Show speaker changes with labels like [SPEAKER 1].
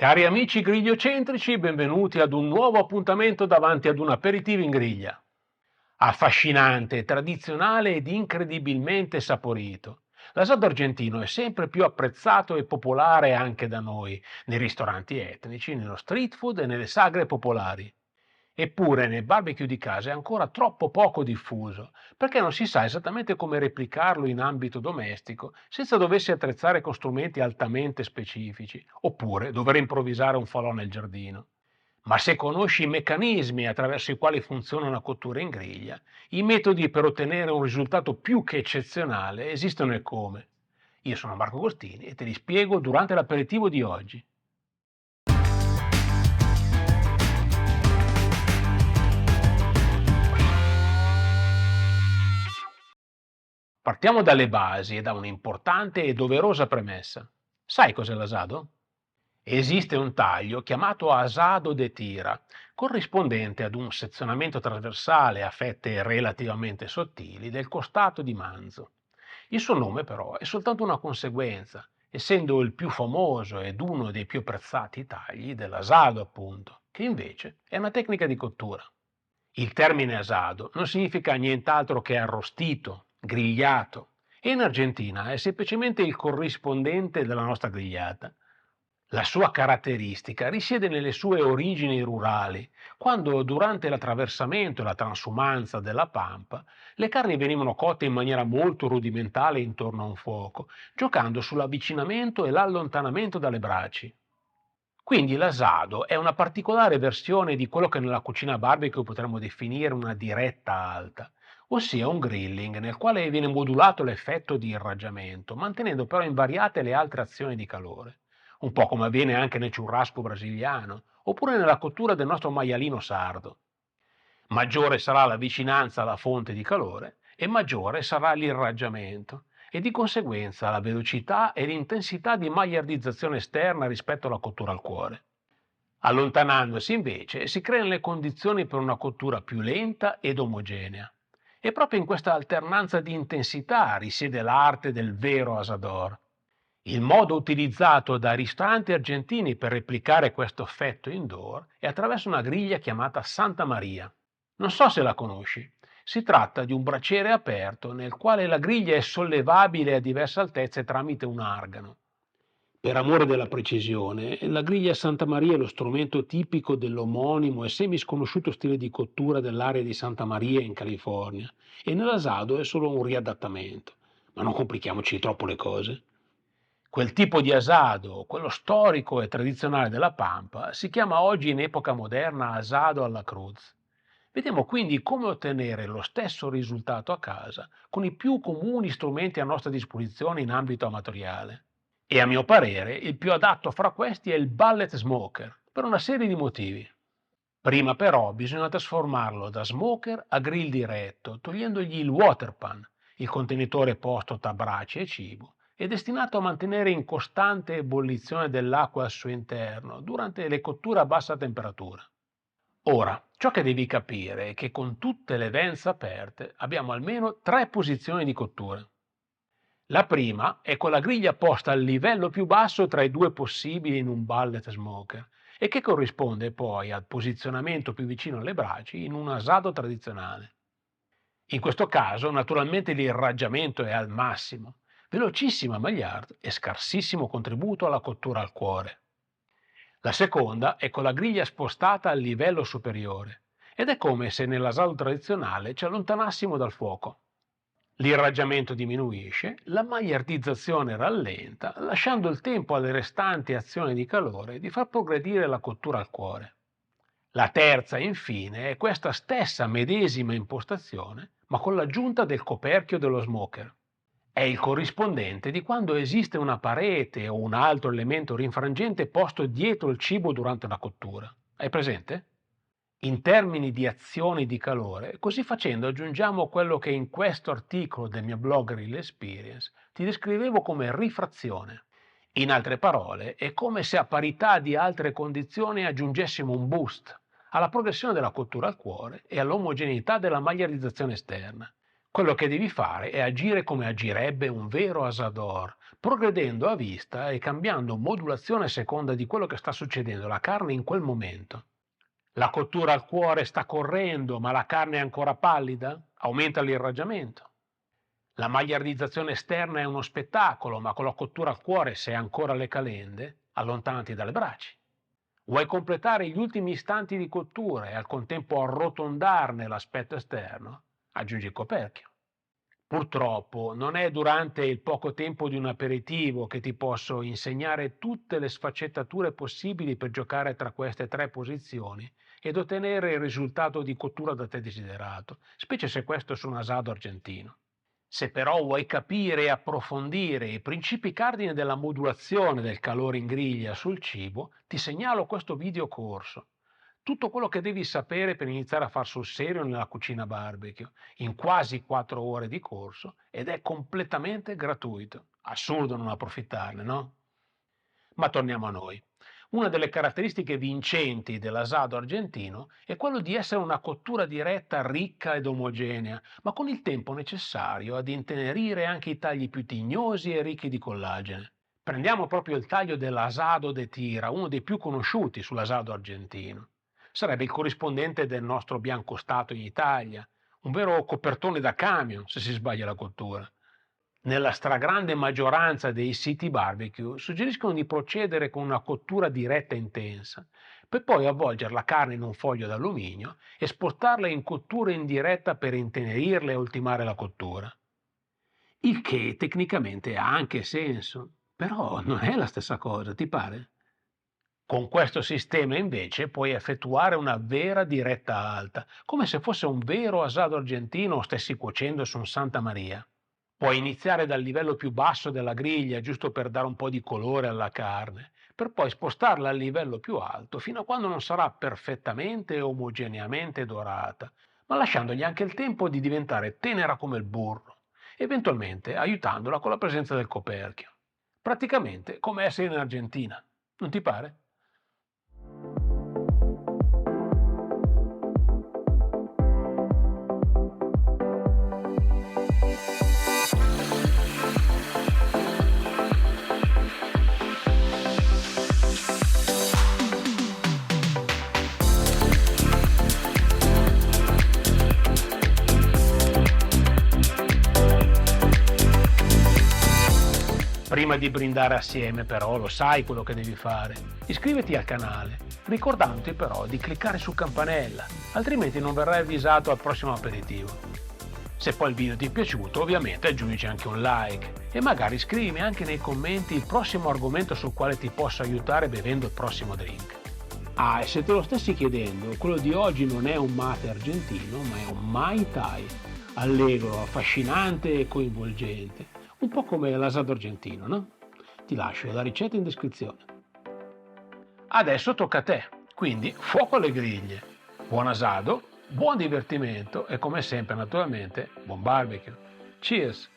[SPEAKER 1] Cari amici grigliocentrici, benvenuti ad un nuovo appuntamento davanti ad un aperitivo in griglia. Affascinante, tradizionale ed incredibilmente saporito. L'asato argentino è sempre più apprezzato e popolare anche da noi, nei ristoranti etnici, nello street food e nelle sagre popolari. Eppure nel barbecue di casa è ancora troppo poco diffuso, perché non si sa esattamente come replicarlo in ambito domestico senza doversi attrezzare con strumenti altamente specifici, oppure dover improvvisare un falò nel giardino. Ma se conosci i meccanismi attraverso i quali funziona una cottura in griglia, i metodi per ottenere un risultato più che eccezionale esistono e come. Io sono Marco Agostini e te li spiego durante l'aperitivo di oggi. Partiamo dalle basi e da un'importante e doverosa premessa. Sai cos'è l'asado? Esiste un taglio chiamato asado de tira, corrispondente ad un sezionamento trasversale a fette relativamente sottili del costato di manzo. Il suo nome però è soltanto una conseguenza, essendo il più famoso ed uno dei più apprezzati tagli dell'asado, appunto, che invece è una tecnica di cottura. Il termine asado non significa nient'altro che arrostito, grigliato, e in Argentina è semplicemente il corrispondente della nostra grigliata. La sua caratteristica risiede nelle sue origini rurali, quando durante l'attraversamento e la transumanza della pampa le carni venivano cotte in maniera molto rudimentale intorno a un fuoco, giocando sull'avvicinamento e l'allontanamento dalle braci. Quindi l'asado è una particolare versione di quello che nella cucina barbecue potremmo definire una diretta alta, ossia un grilling nel quale viene modulato l'effetto di irraggiamento, mantenendo però invariate le altre azioni di calore, un po' come avviene anche nel churrasco brasiliano, oppure nella cottura del nostro maialino sardo. Maggiore sarà la vicinanza alla fonte di calore e maggiore sarà l'irraggiamento e di conseguenza la velocità e l'intensità di magliardizzazione esterna rispetto alla cottura al cuore. Allontanandosi invece si creano le condizioni per una cottura più lenta ed omogenea. E proprio in questa alternanza di intensità risiede l'arte del vero asador. Il modo utilizzato dai ristoranti argentini per replicare questo effetto indoor è attraverso una griglia chiamata Santa Maria. Non so se la conosci. Si tratta di un braciere aperto nel quale la griglia è sollevabile a diverse altezze tramite un argano. Per amore della precisione, la griglia Santa Maria è lo strumento tipico dell'omonimo e semi-sconosciuto stile di cottura dell'area di Santa Maria in California e nell'asado è solo un riadattamento. Ma non complichiamoci troppo le cose. Quel tipo di asado, quello storico e tradizionale della Pampa, si chiama oggi in epoca moderna asado alla cruz. Vediamo quindi come ottenere lo stesso risultato a casa con i più comuni strumenti a nostra disposizione in ambito amatoriale. E a mio parere il più adatto fra questi è il bullet smoker, per una serie di motivi. Prima però bisogna trasformarlo da smoker a grill diretto, togliendogli il water pan, il contenitore posto tra brace e cibo, è destinato a mantenere in costante ebollizione dell'acqua al suo interno durante le cotture a bassa temperatura. Ora, ciò che devi capire è che con tutte le vents aperte abbiamo almeno tre posizioni di cottura. La prima è con la griglia posta al livello più basso tra i due possibili in un bullet smoker e che corrisponde poi al posizionamento più vicino alle braci in un asado tradizionale. In questo caso, naturalmente l'irraggiamento è al massimo, velocissima maillard e scarsissimo contributo alla cottura al cuore. La seconda è con la griglia spostata al livello superiore ed è come se nell'asado tradizionale ci allontanassimo dal fuoco. L'irraggiamento diminuisce, la magliardizzazione rallenta, lasciando il tempo alle restanti azioni di calore di far progredire la cottura al cuore. La terza, infine, è questa stessa medesima impostazione, ma con l'aggiunta del coperchio dello smoker. È il corrispondente di quando esiste una parete o un altro elemento rinfrangente posto dietro il cibo durante la cottura. Hai presente? In termini di azioni di calore, così facendo aggiungiamo quello che in questo articolo del mio blog Real Experience ti descrivevo come rifrazione. In altre parole, è come se a parità di altre condizioni aggiungessimo un boost alla progressione della cottura al cuore e all'omogeneità della magliarizzazione esterna. Quello che devi fare è agire come agirebbe un vero asador, progredendo a vista e cambiando modulazione a seconda di quello che sta succedendo alla carne in quel momento. La cottura al cuore sta correndo, ma la carne è ancora pallida? Aumenta l'irraggiamento. La magliardizzazione esterna è uno spettacolo, ma con la cottura al cuore, se hai ancora le calende, allontanati dalle braccia. Vuoi completare gli ultimi istanti di cottura e al contempo arrotondarne l'aspetto esterno? Aggiungi il coperchio. Purtroppo non è durante il poco tempo di un aperitivo che ti posso insegnare tutte le sfaccettature possibili per giocare tra queste tre posizioni ed ottenere il risultato di cottura da te desiderato, specie se questo su un asado argentino. Se però vuoi capire e approfondire i principi cardine della modulazione del calore in griglia sul cibo, ti segnalo questo video corso. Tutto quello che devi sapere per iniziare a far sul serio nella cucina barbecue, in quasi 4 ore di corso, ed è completamente gratuito. Assurdo non approfittarne, no? Ma torniamo a noi. Una delle caratteristiche vincenti dell'asado argentino è quello di essere una cottura diretta ricca ed omogenea, ma con il tempo necessario ad intenerire anche i tagli più tignosi e ricchi di collagene. Prendiamo proprio il taglio dell'asado de tira, uno dei più conosciuti sull'asado argentino. Sarebbe il corrispondente del nostro biancostato in Italia, un vero copertone da camion se si sbaglia la cottura. Nella stragrande maggioranza dei siti barbecue suggeriscono di procedere con una cottura diretta intensa, per poi avvolgere la carne in un foglio d'alluminio e spostarla in cottura indiretta per intenerirla e ultimare la cottura. Il che tecnicamente ha anche senso, però non è la stessa cosa, ti pare? Con questo sistema invece puoi effettuare una vera diretta alta, come se fosse un vero asado argentino o stessi cuocendo su un Santa Maria. Puoi iniziare dal livello più basso della griglia, giusto per dare un po' di colore alla carne, per poi spostarla al livello più alto fino a quando non sarà perfettamente e omogeneamente dorata, ma lasciandogli anche il tempo di diventare tenera come il burro, eventualmente aiutandola con la presenza del coperchio. Praticamente come essere in Argentina, non ti pare? Prima di brindare assieme, però, lo sai quello che devi fare. Iscriviti al canale, ricordandoti però di cliccare su campanella, altrimenti non verrai avvisato al prossimo aperitivo. Se poi il video ti è piaciuto, ovviamente aggiungici anche un like e magari scrivimi anche nei commenti il prossimo argomento sul quale ti posso aiutare bevendo il prossimo drink. Ah, e se te lo stessi chiedendo, quello di oggi non è un mate argentino, ma è un Mai Tai, allegro, affascinante e coinvolgente. Un po' come l'asado argentino, no? Ti lascio la ricetta in descrizione. Adesso tocca a te, quindi fuoco alle griglie. Buon asado, buon divertimento e come sempre naturalmente buon barbecue. Cheers!